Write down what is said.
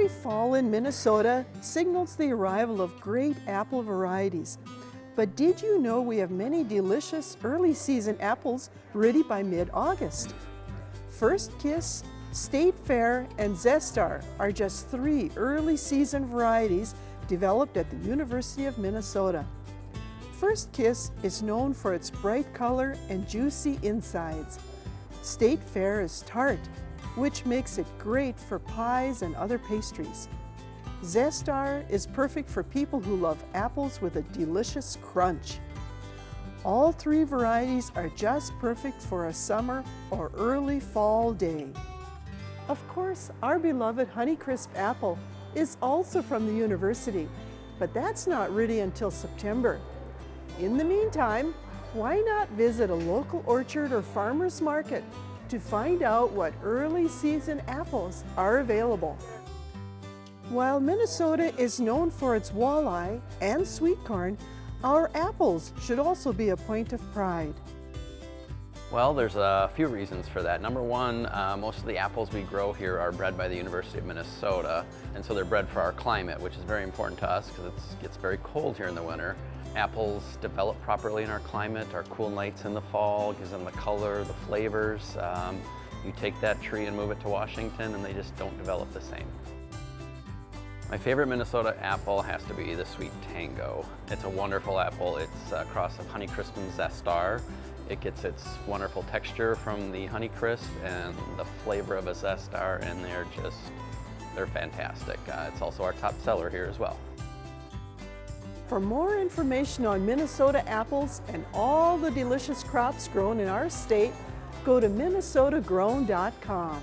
Early fall in Minnesota signals the arrival of great apple varieties. But did you know we have many delicious early season apples ready by mid-August? First Kiss, State Fair, and Zestar are just 3 early season varieties developed at the University of Minnesota. First Kiss is known for its bright color and juicy insides. State Fair is tart, which makes it great for pies and other pastries. Zestar is perfect for people who love apples with a delicious crunch. All 3 varieties are just perfect for a summer or early fall day. Of course, our beloved Honeycrisp apple is also from the university, but that's not ready until September. In the meantime, why not visit a local orchard or farmer's market to find out what early season apples are available. While Minnesota is known for its walleye and sweet corn, our apples should also be a point of pride. Well, there's a few reasons for that. Number one, most of the apples we grow here are bred by the University of Minnesota, and so they're bred for our climate, which is very important to us because it gets very cold here in the winter. Apples develop properly in our climate. Our cool nights in the fall gives them the color, the flavors. You take that tree and move it to Washington and they just don't develop the same. My favorite Minnesota apple has to be the Sweet Tango. It's a wonderful apple. It's a cross of Honeycrisp and Zestar. It gets its wonderful texture from the Honeycrisp and the flavor of a Zestar, and they're fantastic. It's also our top seller here as well. For more information on Minnesota apples and all the delicious crops grown in our state, go to minnesotagrown.com.